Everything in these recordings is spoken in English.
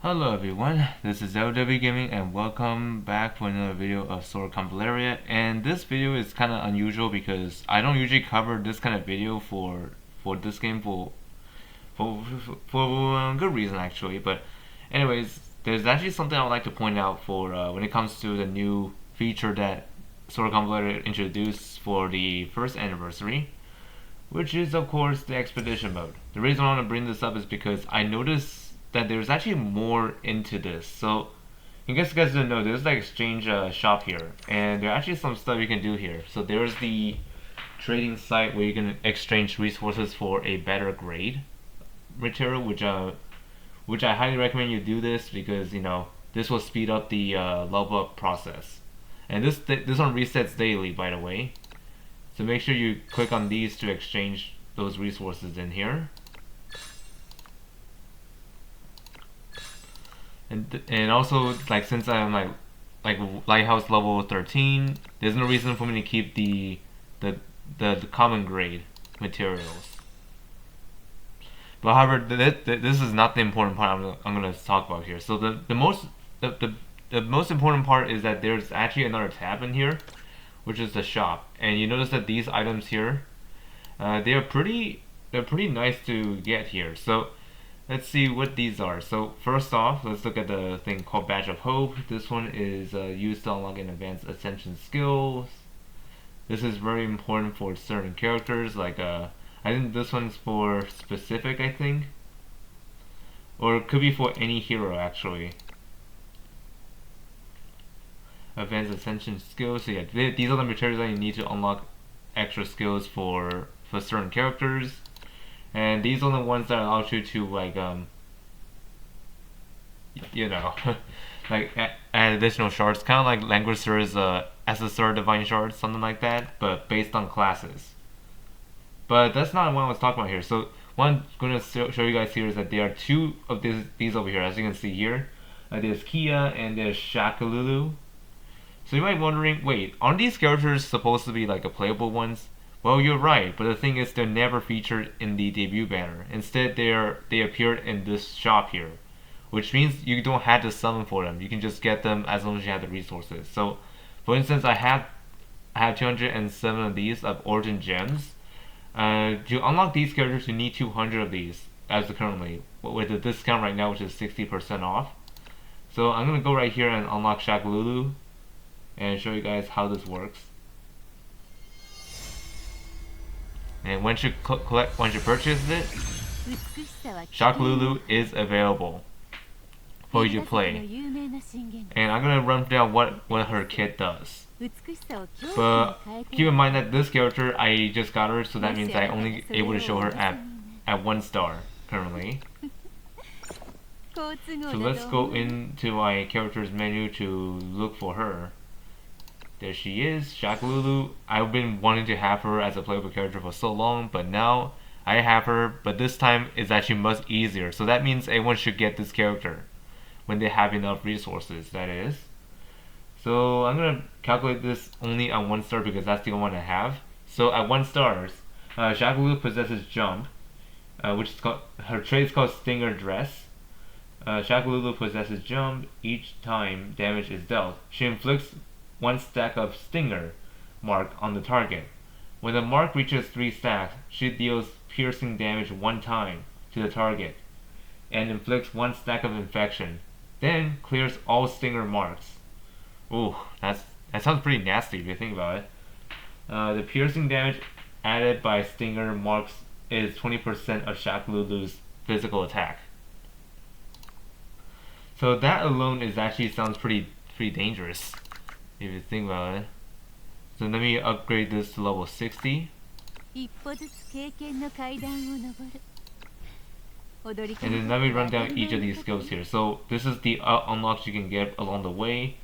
Hello everyone, this is LW Gaming and welcome back to another video of Convallaria. And this video is kind of unusual because I don't usually cover this kind of video for this game for good reason actually. But anyways, there's actually something I would like to point out for when it comes to the new feature that Convallaria introduced for the first anniversary, which is of course the expedition mode. The reason I want to bring this up is because I noticed that there's actually more into this. So, in case you guys didn't know, there's like exchange shop here, and there are actually some stuff you can do here. So there's the trading site where you can exchange resources for a better grade material, which I highly recommend you do this because this will speed up the level up process. And this one resets daily, by the way. So make sure you click on these to exchange those resources in here. And also, like, since I'm like lighthouse level 13, there's no reason for me to keep the common grade materials. But however, this is not the important part I'm gonna talk about here. So the most important part is that there's actually another tab in here, which is the shop. And you notice that these items here, they're pretty nice to get here. So let's see what these are. So first off, let's look at the thing called Badge of Hope. This one is used to unlock an advanced ascension skills. This is very important for certain characters. Like I think this one's for specific, I think, or it could be for any hero actually. Advanced ascension skills. So yeah, these are the materials that you need to unlock extra skills for certain characters. And these are the ones that allow you to like like add additional shards, kind of like Languisher's SSR Divine Shards, something like that, but based on classes. But that's not what I was talking about here. So what I'm going to show you guys here is that there are two of these over here, as you can see here. There's Kia and there's SchackLulu. So you might be wondering, wait, aren't these characters supposed to be like a playable ones? Well, you're right, but the thing is they're never featured in the debut banner. Instead, they appeared in this shop here, which means you don't have to summon for them. You can just get them as long as you have the resources. So, for instance, I have 207 of these of Origin Gems. To unlock these characters, you need 200 of these as of currently, with the discount right now, which is 60% off. So I'm gonna go right here and unlock SchackLulu and show you guys how this works. And once you purchase it, SchackLulu is available for you to play. And I'm gonna run down what her kit does. But keep in mind that this character, I just got her, so that means I only able to show her at 1 star currently. So let's go into my character's menu to look for her. There she is, SchackLulu. I've been wanting to have her as a playable character for so long, but now I have her, but this time it's actually much easier. So that means everyone should get this character when they have enough resources, that is. So I'm going to calculate this only on 1 star because that's the only one I have. So at 1 star, SchackLulu possesses Jump, which is called, her trait is called Stinger Dress. SchackLulu possesses Jump. Each time damage is dealt, she inflicts 1 stack of Stinger mark on the target. When the mark reaches 3 stacks, she deals piercing damage 1 time to the target and inflicts 1 stack of infection, then clears all Stinger marks. Ooh, that sounds pretty nasty if you think about it. The piercing damage added by Stinger marks is 20% of SchackLulu's physical attack. So that alone is actually sounds pretty dangerous if you think about it. So let me upgrade this to level 60. And then let me run down each of these skills here. So this is the unlocks you can get along the way.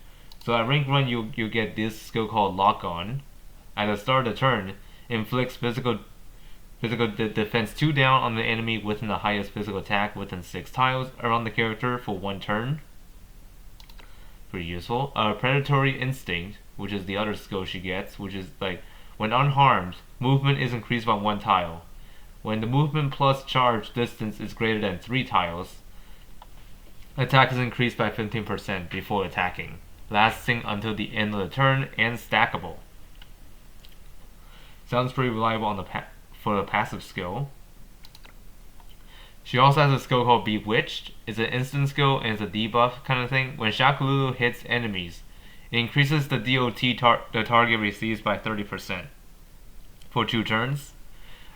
So at rank 1 you get this skill called Lock On. At the start of the turn, inflicts physical defense 2 down on the enemy within the highest physical attack within 6 tiles around the character for 1 turn. Pretty useful. Predatory Instinct, which is the other skill she gets, which is like, when unharmed, movement is increased by 1 tile. When the movement plus charge distance is greater than 3 tiles, Attack is increased by 15% before attacking, lasting until the end of the turn and stackable. Sounds pretty reliable on for the passive skill. She also has a skill called Bewitched. It's an instant skill and it's a debuff kind of thing. When SchackLulu hits enemies, it increases the DOT the target receives by 30% for 2 turns.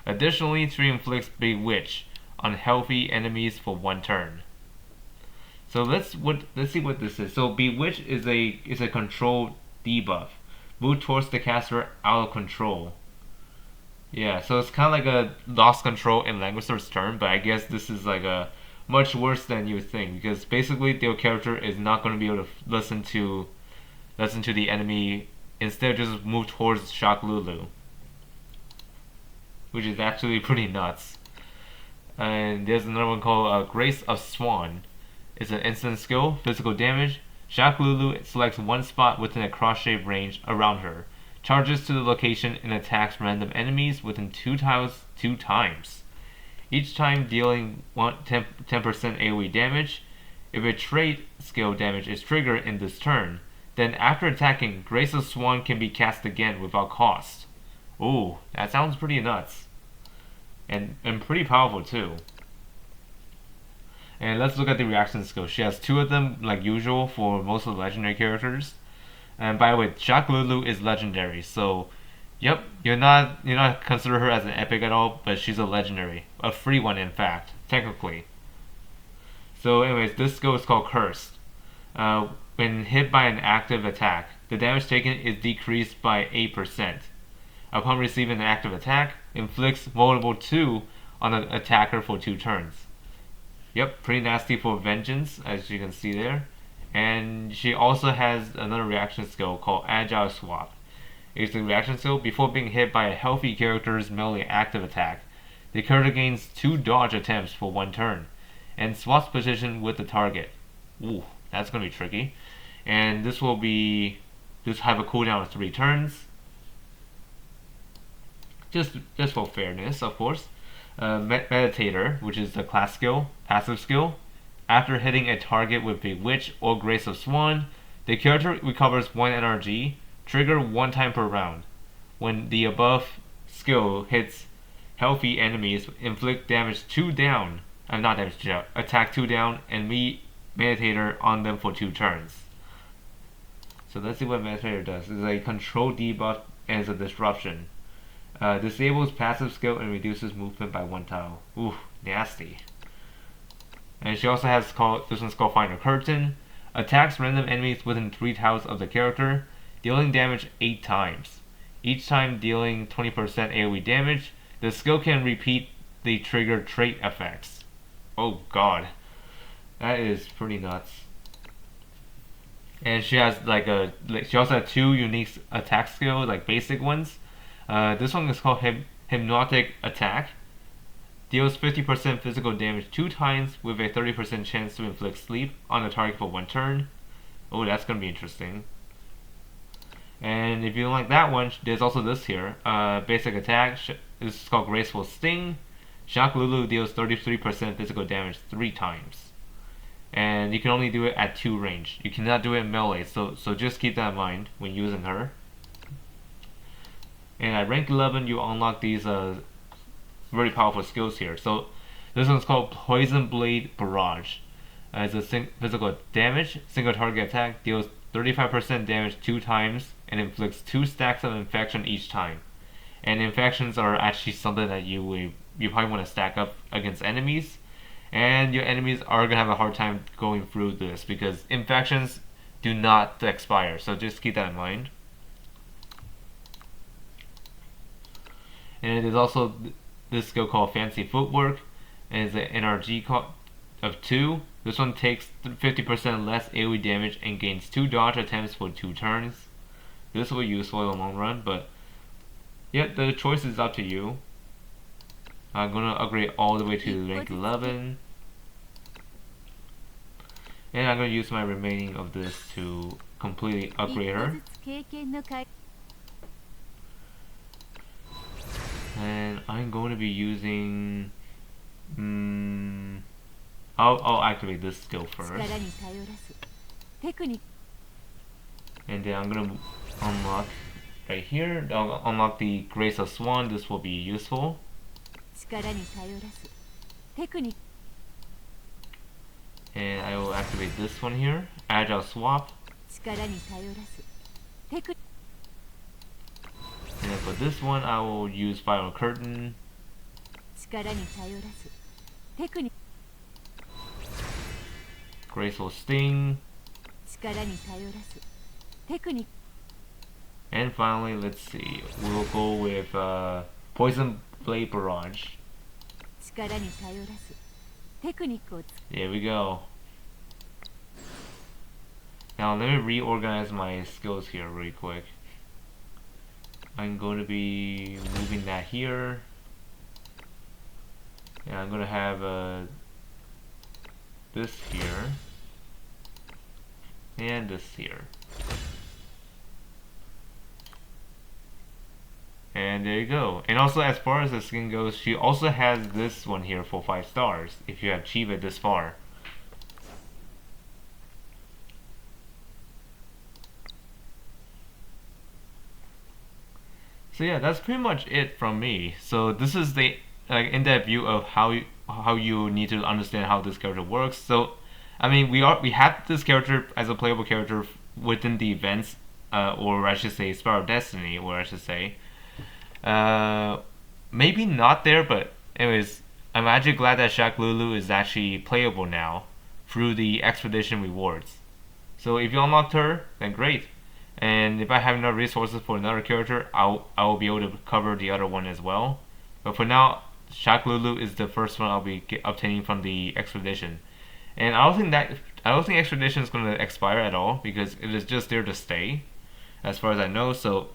Additionally, she inflicts Bewitch on healthy enemies for 1 turn. So let's see what this is. So Bewitch is a control debuff. Move towards the caster out of control. Yeah, so it's kind of like a lost control in Languistor's turn, but I guess this is like a much worse than you would think, because basically their character is not going to be able to listen to the enemy. Instead, just move towards SchackLulu, which is actually pretty nuts. And there's another one called Grace of Swan. It's an instant skill, physical damage. SchackLulu selects one spot within a cross-shaped range around her, charges to the location and attacks random enemies within 2 tiles 2 times. Each time dealing 10% AoE damage. If a trait skill damage is triggered in this turn, then after attacking, Grace of Swan can be cast again without cost. Ooh, that sounds pretty nuts. And pretty powerful too. And let's look at the reaction skills. She has 2 of them like usual for most of the legendary characters. And by the way, SchackLulu is legendary, so yep, you're not consider her as an epic at all, but she's a legendary, a free one in fact, technically. So anyways, this skill is called Cursed. When hit by an active attack, the damage taken is decreased by 8%. Upon receiving an active attack, inflicts vulnerable 2 on an attacker for 2 turns. Yep, pretty nasty for Vengeance, as you can see there. And she also has another reaction skill called Agile Swap. It's a reaction skill before being hit by a healthy character's melee active attack. The character gains 2 dodge attempts for 1 turn, and swaps position with the target. Ooh, that's gonna be tricky. And this have a cooldown of 3 turns. Just for fairness, of course. Meditator, which is the class skill, passive skill. After hitting a target with Bewitch or Grace of Swan, the character recovers 1 NRG, trigger 1 time per round. When the above skill hits healthy enemies, inflict damage 2 down, not damage 2 down, attack 2 down, and Meditator on them for 2 turns. So let's see what Meditator does. It's a control debuff and it's a disruption. Disables passive skill and reduces movement by 1 tile. Ooh, nasty. And she also has this one's called Final Curtain. Attacks random enemies within 3 tiles of the character, dealing damage 8 times. Each time dealing 20% AoE damage, the skill can repeat the trigger trait effects. Oh god. That is pretty nuts. And she has she also has 2 unique attack skills, like basic ones. This one is called Hypnotic Attack. Deals 50% physical damage 2 times with a 30% chance to inflict sleep on the target for 1 turn. Oh, that's gonna be interesting. And if you don't like that one, there's also this here. Basic attack. This is called Graceful Sting. SchackLulu deals 33% physical damage 3 times. And you can only do it at 2 range. You cannot do it in melee, so just keep that in mind when using her. And at rank 11, you unlock these very powerful skills here. So this one's called Poison Blade Barrage. It's a physical damage, single target attack, deals 35% damage 2 times, and inflicts 2 stacks of infection each time. And infections are actually something that you probably want to stack up against enemies. And your enemies are going to have a hard time going through this because infections do not expire. So just keep that in mind. And there's also this skill called Fancy Footwork, and it's an NRG of 2. This one takes 50% less AoE damage and gains 2 dodge attempts for 2 turns. This will be useful in the long run, but yeah, the choice is up to you. I'm gonna upgrade all the way to rank 11, and I'm gonna use my remaining of this to completely upgrade her. And I'm going to be using I'll activate this skill first. And then I'm gonna unlock right here. I'll unlock the Grace of Swan. This will be useful. And I will activate this one here. Agile Swap. And then for this one, I will use Viral Curtain. Graceful Sting. And finally, let's see. We'll go with Poison Blade Barrage. There we go. Now let me reorganize my skills here really quick. I'm going to be moving that here. And I'm going to have this here. And this here. And there you go. And also, as far as the skin goes, she also has this one here for 5 stars if you achieve it this far. So yeah, that's pretty much it from me. So this is the in-depth view of how you need to understand how this character works. So I mean, we have this character as a playable character within the events, or I should say, Spire of Destiny, or I should say. Maybe not there, but anyways, I'm actually glad that SchackLulu is actually playable now through the expedition rewards. So if you unlocked her, then great. And if I have enough resources for another character, I will be able to cover the other one as well. But for now, SchackLulu is the first one I'll be obtaining from the expedition. And I don't think expedition is going to expire at all because it is just there to stay, as far as I know. So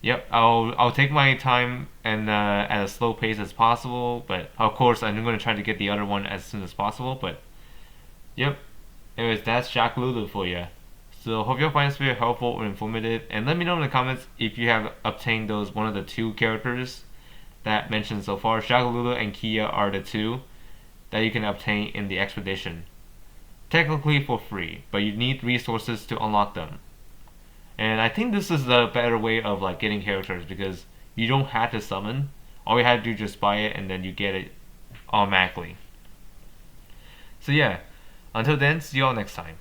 yep, I'll take my time and at a slow pace as possible, but of course I'm going to try to get the other one as soon as possible. But yep, anyways, that's SchackLulu for you. So hope you'll find this video helpful or informative, and let me know in the comments if you have obtained those one of the 2 characters that mentioned so far. SchackLulu and Kia are the 2 that you can obtain in the expedition. Technically for free, but you need resources to unlock them. And I think this is the better way of getting characters because you don't have to summon. All you have to do is just buy it and then you get it automatically. So yeah, until then, see y'all next time.